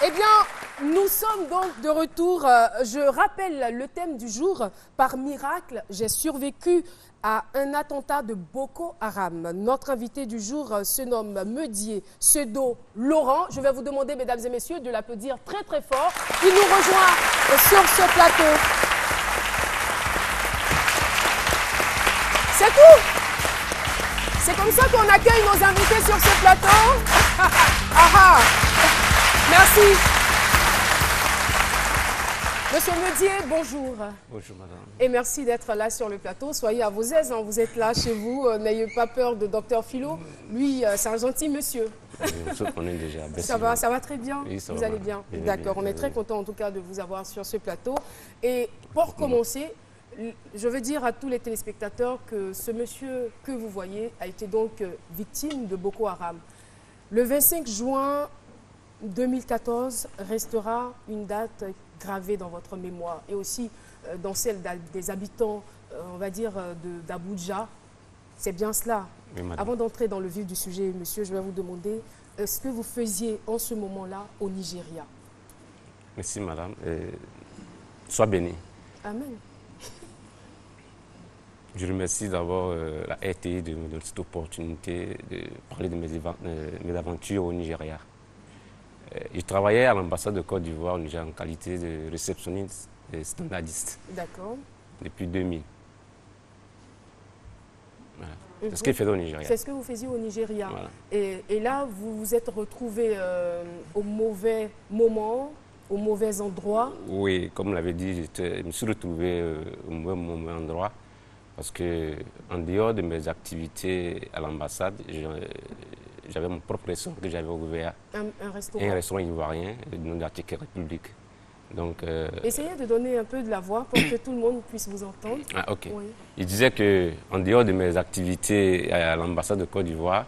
Eh bien, nous sommes donc de retour. Je rappelle le thème du jour. Par miracle, j'ai survécu à un attentat de Boko Haram. Notre invité du jour se nomme Meudier, pseudo Laurent. Je vais vous demander, mesdames et messieurs, de l'applaudir très très fort. Il nous rejoint sur ce plateau. C'est tout. C'est comme ça qu'on accueille nos invités sur ce plateau. Merci. Monsieur Meudier, bonjour. Bonjour madame. Et merci d'être là sur le plateau. Soyez à vos aises, hein. Vous êtes là chez vous. N'ayez pas peur de Docteur Philo. Lui, c'est un gentil monsieur. On se connaît déjà. Ça va très bien. Oui, ça vous va allez bien. bien. D'accord. On est très content en tout cas de vous avoir sur ce plateau. Et pour commencer, je veux dire à tous les téléspectateurs que ce monsieur que vous voyez a été donc victime de Boko Haram. Le 25 juin 2014 restera une date gravée dans votre mémoire et aussi dans celle des habitants, on va dire, d'Abuja. C'est bien cela. Oui, Avant d'entrer dans le vif du sujet, monsieur, je vais vous demander ce que vous faisiez en ce moment-là au Nigeria. Merci madame. Sois bénie. Amen. Je remercie d'abord la RTI de me donner cette opportunité de parler de mes aventures au Nigeria. Je travaillais à l'ambassade de Côte d'Ivoire au Nigeria en qualité de réceptionniste et standardiste. D'accord. Depuis 2000. Voilà. C'est ce qu'il faisait au Nigeria. C'est ce que vous faisiez au Nigeria. Voilà. Et là, vous vous êtes retrouvé au mauvais moment, au mauvais endroit. Oui, comme l'avait dit, je me suis retrouvé au mauvais endroit parce que en dehors de mes activités à l'ambassade, j'avais mon propre restaurant que j'avais ouvert. Un restaurant. Un restaurant ivoirien du nom d'Article République. Donc, essayez de donner un peu de la voix pour que tout le monde puisse vous entendre. Ah, ok. Oui. Il disait qu'en dehors de mes activités à l'ambassade de Côte d'Ivoire,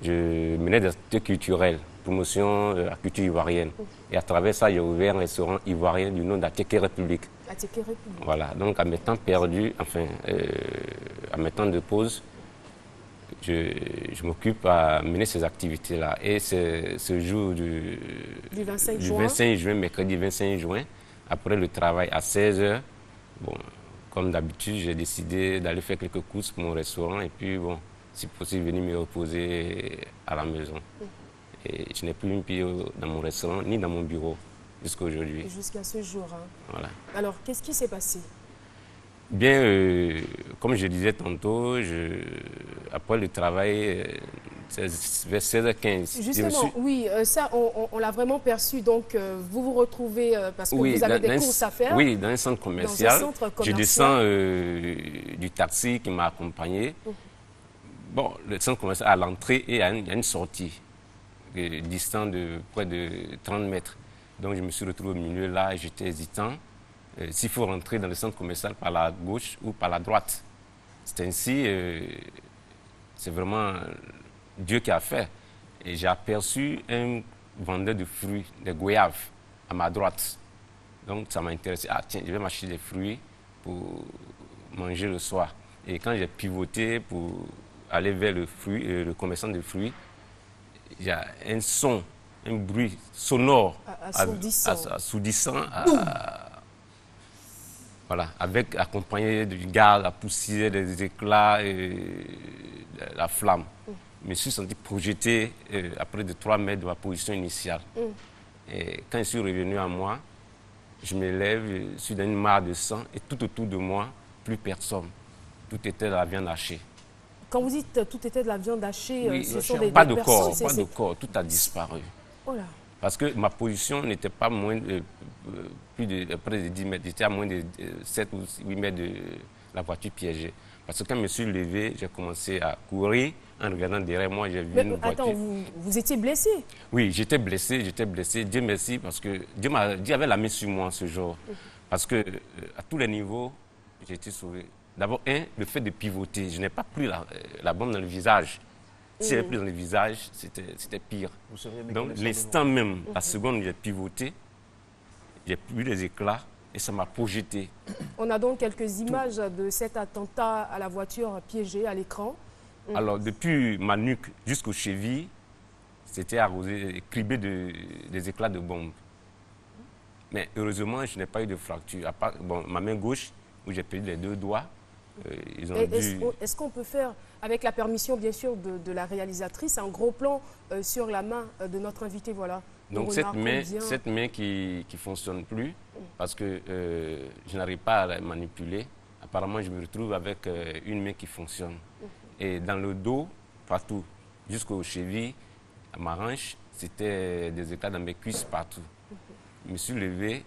je menais des activités culturelles, promotion de la culture ivoirienne. Et à travers ça, j'ai ouvert un restaurant ivoirien du nom d'Article République. Article République. Voilà. Donc, à mes temps perdus, enfin, à mes temps de pause, je m'occupe à mener ces activités-là. Et c'est ce jour du 25 juin, mercredi 25 juin, après le travail à 16h, bon, comme d'habitude, j'ai décidé d'aller faire quelques courses pour mon restaurant et puis, bon, si possible, venir me reposer à la maison. Et je n'ai plus un pied dans mon restaurant ni dans mon bureau jusqu'à aujourd'hui. Jusqu'à ce jour. Hein. Voilà. Alors, qu'est-ce qui s'est passé? Bien, comme je disais tantôt, après le travail, vers 16h15. Justement, oui, ça, on l'a vraiment perçu. Donc, vous vous retrouvez, parce que vous avez des courses à faire. Oui, dans un centre commercial. Dans un centre commercial. Je descends du taxi qui m'a accompagné. Bon, le centre commercial, à l'entrée, il y a une sortie distant de près de 30 mètres. Donc, je me suis retrouvé au milieu là, j'étais hésitant. S'il faut rentrer dans le centre commercial par la gauche ou par la droite. C'est ainsi, c'est vraiment Dieu qui a fait. Et j'ai aperçu un vendeur de fruits, des goyaves, à ma droite. Donc ça m'a intéressé. Ah tiens, je vais m'acheter des fruits pour manger le soir. Et quand j'ai pivoté pour aller vers le commerçant de fruits, il y a un son, un bruit sonore, assourdissant. Voilà, accompagné du gaz, la poussière, des éclats, la flamme. Je me suis senti projeté à près de 3 mètres de ma position initiale. Et quand je suis revenu à moi, je me lève, je suis dans une mare de sang et tout autour de moi, plus personne. Tout était de la viande hachée. Quand vous dites tout était de la viande hachée, oui, ce sont des pas de personnes, corps, pas de corps, tout a disparu. Oh là. Parce que ma position n'était pas moins de, près de 10 mètres, j'étais à moins de 7 ou 8 mètres de la voiture piégée. Parce que quand je me suis levé, j'ai commencé à courir. En regardant derrière moi, j'ai vu une voiture. Attends, vous étiez blessé? Oui, j'étais blessé. Dieu merci, parce que Dieu avait la main sur moi ce jour. Parce que à tous les niveaux, j'ai été sauvé. D'abord, le fait de pivoter. Je n'ai pas pris la bombe dans le visage. Si j'avais pris dans le visage, c'était pire. Donc, l'instant même, la seconde où j'ai pivoté, j'ai vu les éclats et ça m'a projeté. On a donc quelques images de cet attentat à la voiture piégée à l'écran. Alors, depuis ma nuque jusqu'aux chevilles, c'était arrosé, criblé des éclats de bombes. Mais heureusement, je n'ai pas eu de fracture. À part, bon, ma main gauche, où j'ai perdu les 2 doigts, ils ont dû... Est-ce qu'on peut faire, avec la permission bien sûr de la réalisatrice, un gros plan sur la main de notre invité, voilà. Donc cette main qui ne fonctionne plus, parce que je n'arrive pas à la manipuler, apparemment je me retrouve avec une main qui fonctionne. Et dans le dos, partout, jusqu'aux chevilles, à ma hanche, c'était des éclats dans mes cuisses partout. Je me suis levé,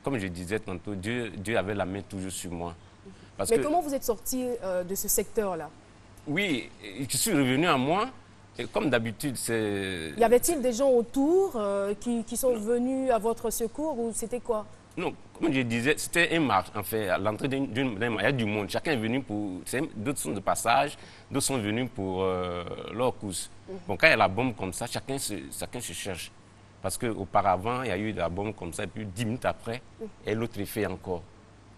comme je disais tantôt, Dieu avait la main toujours sur moi. Mais comment vous êtes sorti de ce secteur-là? Oui, je suis revenu à moi. Et comme d'habitude, c'est... Y avait-il des gens autour qui sont venus à votre secours ou c'était quoi? Non, comme je disais, c'était un marche. En fait, à l'entrée il y a du monde. Chacun est venu pour... D'autres sont de passage, d'autres sont venus pour leur course. Bon, quand il y a la bombe comme ça, chacun se cherche. Parce qu'auparavant, il y a eu de la bombe comme ça, et puis 10 minutes après, et l'autre effet encore.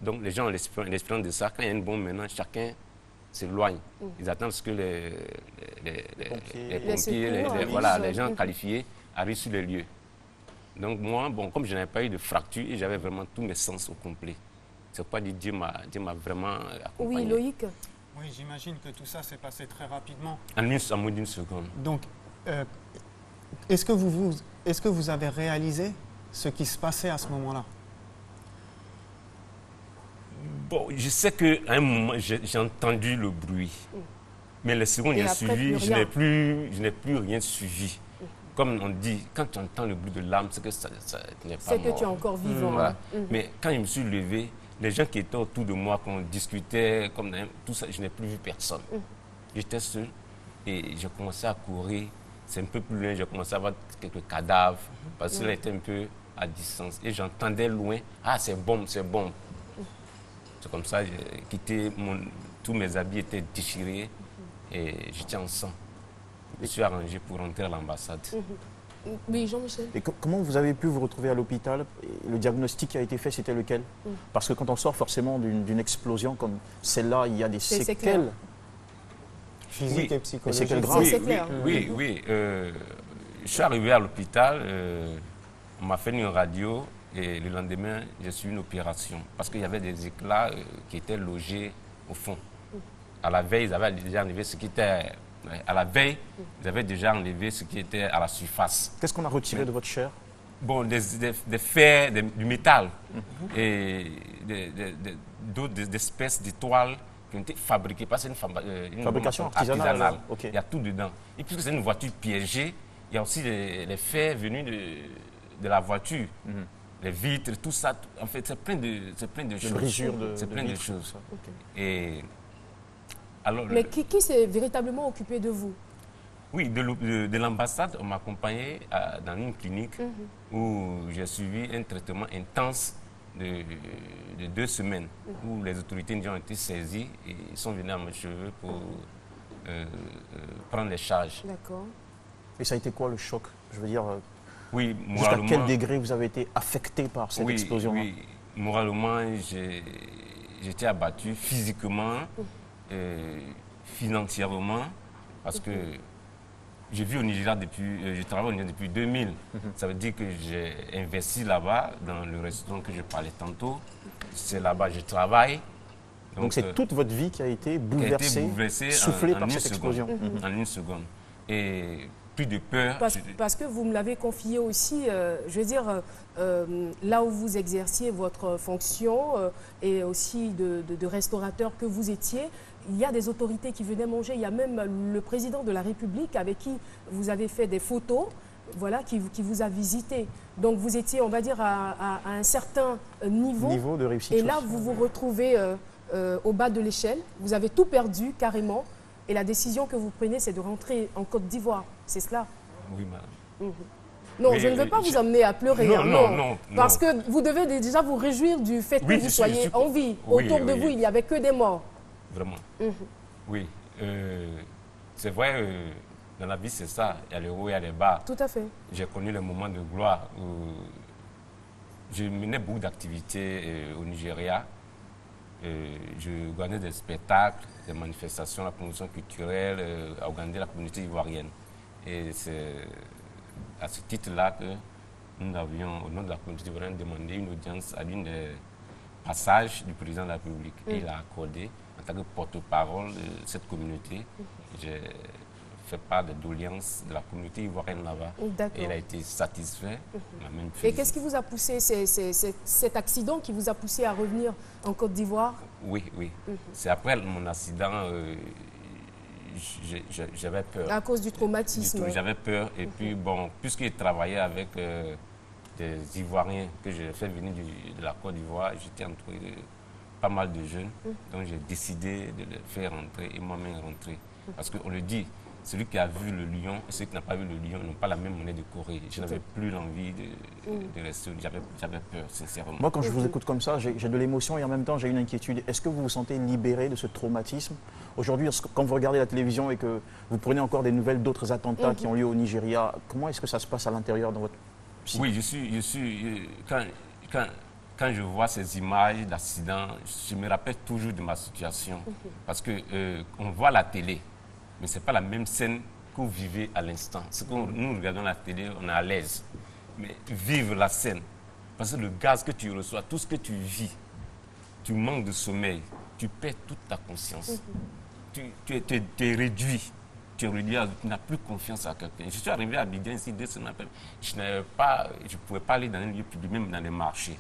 Donc les gens ont l'expérience de ça. Quand il y a une bombe maintenant, chacun s'éloigne. Ils attendent ce que les pompiers, les gens qualifiés arrivent sur les lieux. Donc moi, bon, comme je n'avais pas eu de fracture, j'avais vraiment tous mes sens au complet. C'est pourquoi Dieu m'a vraiment accompagné. Oui, Loïc. Oui, j'imagine que tout ça s'est passé très rapidement. En moins d'une seconde. Donc, est-ce que vous avez réalisé ce qui se passait à ce moment-là? Bon, je sais qu'à un moment, j'ai entendu le bruit. Mais les secondes qui ont suivi, je n'ai plus rien suivi. Comme on dit, quand tu entends le bruit de l'âme, c'est que ça n'est pas mort. C'est que tu es encore vivant. Voilà. Mais quand je me suis levé, les gens qui étaient autour de moi, qu'on discutait, tout ça, je n'ai plus vu personne. J'étais seul et j'ai commencé à courir. C'est un peu plus loin, j'ai commencé à voir quelques cadavres, parce que là, était un peu à distance. Et j'entendais loin, ah, c'est bon, c'est bon. C'est comme ça, j'ai quitté, tous mes habits étaient déchirés et j'étais en sang. Je me suis arrangé pour rentrer à l'ambassade. Oui, Jean-Michel. Et comment vous avez pu vous retrouver à l'hôpital? Le diagnostic qui a été fait, c'était lequel? Parce que quand on sort forcément d'une explosion comme celle-là, il y a des séquelles. Physiques et psychologiques. Des séquelles graves. Oui. Je suis arrivé à l'hôpital, on m'a fait une radio et le lendemain, j'ai suivi une opération. Parce qu'il y avait des éclats qui étaient logés au fond. À la veille, ils avaient déjà enlevé ce qui était... À la veille, ils avaient déjà enlevé ce qui était à la surface. Qu'est-ce qu'on a retiré de votre chair? Bon, des fers, du métal et d'autres espèces d'étoiles qui ont été fabriquées. Parce que c'est une fabrication artisanale. Okay. Il y a tout dedans. Et puisque c'est une voiture piégée, il y a aussi les fers venus de la voiture. Les vitres, tout ça. En fait, c'est plein de choses. Brisures c'est plein de choses. Okay. Et alors, mais qui s'est véritablement occupé de vous? Oui, de l'ambassade, on m'a accompagné dans une clinique où j'ai suivi un traitement intense de 2 semaines, où les autorités ont été saisies et ils sont venus à mes cheveux pour prendre les charges. D'accord. Et ça a été quoi le choc? Je veux dire, oui, jusqu'à quel degré vous avez été affecté par cette explosion-là? Oui, moralement, j'étais abattu physiquement. Financièrement, parce que j'ai vu au Nigeria je travaille au Nigeria depuis 2000. Ça veut dire que j'ai investi là-bas, dans le restaurant que je parlais tantôt. C'est là-bas que je travaille. Donc c'est toute votre vie qui a été bouleversée, soufflée par cette explosion. En une seconde. Et plus de peur. Parce que vous me l'avez confié aussi, je veux dire, là où vous exerciez votre fonction et aussi de restaurateur que vous étiez, il y a des autorités qui venaient manger. Il y a même le président de la République avec qui vous avez fait des photos, voilà, qui vous a visité. Donc vous étiez, on va dire, à un certain niveau de réussite. Et là, vous vous retrouvez au bas de l'échelle. Vous avez tout perdu carrément. Et la décision que vous prenez, c'est de rentrer en Côte d'Ivoire. C'est cela? Oui, madame. Non, mais je ne veux pas vous amener à pleurer. Non. Parce que vous devez déjà vous réjouir du fait que vous soyez en vie. Autour de vous, il n'y avait que des morts. Vraiment. Oui. C'est vrai, dans la vie, c'est ça. Il y a les hauts et il y a les bas. Tout à fait. J'ai connu les moments de gloire où je menais beaucoup d'activités au Nigeria. Je organisais des spectacles, des manifestations, la promotion culturelle, à organiser la communauté ivoirienne. Et c'est à ce titre-là que nous avions, au nom de la communauté ivoirienne, demandé une audience à l'une des passages du président de la République. Et il a accordé, en tant que porte-parole de cette communauté, j'ai fait part de doléances de la communauté ivoirienne là-bas. Et il a été satisfait. Il m'a même Et félicité. qu'est-ce qui vous a poussé, cet accident qui vous a poussé à revenir en Côte d'Ivoire? Oui. C'est après mon accident, j'avais peur. À cause du traumatisme. J'avais peur. Et puis, bon, puisque je travaillais avec des Ivoiriens que j'ai fait venir de la Côte d'Ivoire, j'étais entouré de pas mal de jeunes. Donc, j'ai décidé de les faire rentrer et moi-même rentrer. Parce qu'on le dit, celui qui a vu le lion et celui qui n'a pas vu le lion n'ont pas la même monnaie de Corée. Je n'avais plus l'envie de rester. J'avais peur, sincèrement. Moi, quand je vous écoute comme ça, j'ai de l'émotion et en même temps, j'ai une inquiétude. Est-ce que vous vous sentez libéré de ce traumatisme? Aujourd'hui, quand vous regardez la télévision et que vous prenez encore des nouvelles d'autres attentats qui ont lieu au Nigeria, comment est-ce que ça se passe à l'intérieur dans votre psy? Oui, quand je vois ces images d'accidents, je me rappelle toujours de ma situation. Parce que on voit la télé, mais ce n'est pas la même scène que vous vivez à l'instant. Ce que nous regardons la télé, on est à l'aise. Mais vivre la scène, parce que le gaz que tu reçois, tout ce que tu vis, tu manques de sommeil, tu perds toute ta conscience. Tu es réduit. Tu n'as plus confiance à quelqu'un. Je suis arrivé à Abidjan ici 2 semaines après. Je ne pouvais pas aller dans un lieu public, même dans les marchés.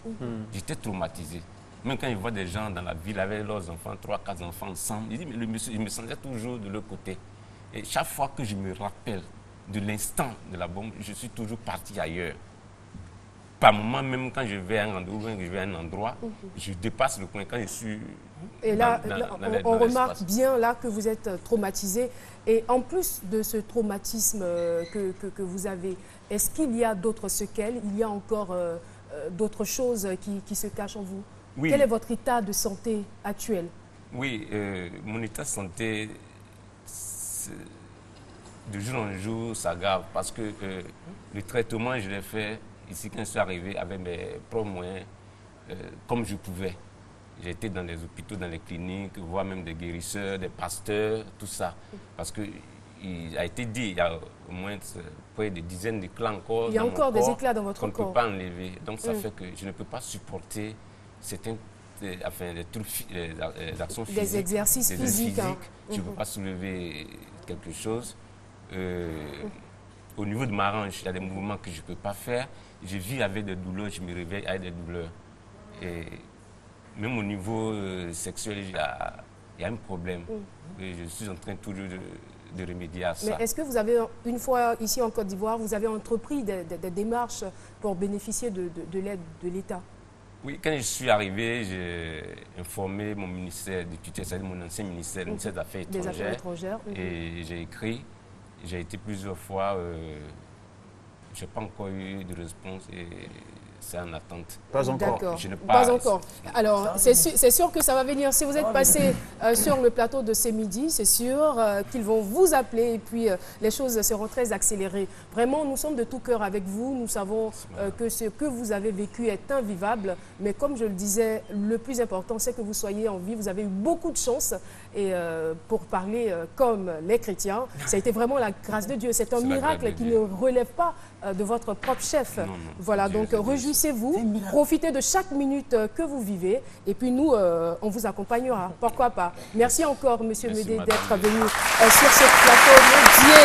J'étais traumatisé. Même quand je vois des gens dans la ville avec leurs enfants, 3, 4 enfants ensemble, je dis, mais le monsieur, je me sentais toujours de l'autre côté. Et chaque fois que je me rappelle de l'instant de la bombe, je suis toujours parti ailleurs. Par moment, même quand je vais à un endroit, je dépasse le coin quand je suis. Et là, on remarque l'espace. bien là que vous êtes traumatisé. Et en plus de ce traumatisme que vous avez, est-ce qu'il y a d'autres séquelles? Il y a encore d'autres choses qui se cachent en vous? Oui. Quel est votre état de santé actuel? Oui, mon état de santé, de jour en jour, s'aggrave parce que le traitement, je l'ai fait ici quand je suis arrivé avec mes propres moyens, comme je pouvais. J'ai été dans les hôpitaux, dans les cliniques, voire même des guérisseurs, des pasteurs, tout ça. Parce qu'il a été dit, il y a au moins près de dizaines d'éclats encore. Il y a encore des éclats dans votre corps qu'on corps. ne peut pas enlever. Donc ça fait que je ne peux pas supporter certains, des actions physiques. Des exercices physiques. Je ne peux pas soulever quelque chose. Au niveau de ma hanche, il y a des mouvements que je ne peux pas faire. Je vis avec des douleurs, je me réveille avec des douleurs. Et même au niveau sexuel, il y a un problème. Et je suis en train toujours de remédier à ça. Mais est-ce que vous avez, une fois ici en Côte d'Ivoire, vous avez entrepris des démarches pour bénéficier de l'aide de l'État? Oui, quand je suis arrivé, j'ai informé mon ministère de tutelle, c'est-à-dire mon ancien ministère, le ministère des Affaires étrangères. Et j'ai écrit. J'ai été plusieurs fois, je n'ai pas encore eu de réponse et c'est en attente. Pas encore. D'accord. Je n'ai Pas encore. Alors, c'est sûr que ça va venir. Si vous êtes passé sur le plateau de ce midi, c'est sûr qu'ils vont vous appeler et puis les choses seront très accélérées. Vraiment, nous sommes de tout cœur avec vous. Nous savons que ce que vous avez vécu est invivable. Mais comme je le disais, le plus important, c'est que vous soyez en vie. Vous avez eu beaucoup de chance. Et pour parler comme les chrétiens, ça a été vraiment la grâce de Dieu. C'est un miracle qui ne relève pas de votre propre chef. Non. Voilà, donc réjouissez-vous, profitez de chaque minute que vous vivez et puis nous, on vous accompagnera. Pourquoi pas. Merci encore, Monsieur Médé, d'être venu sur ce plateau dédié.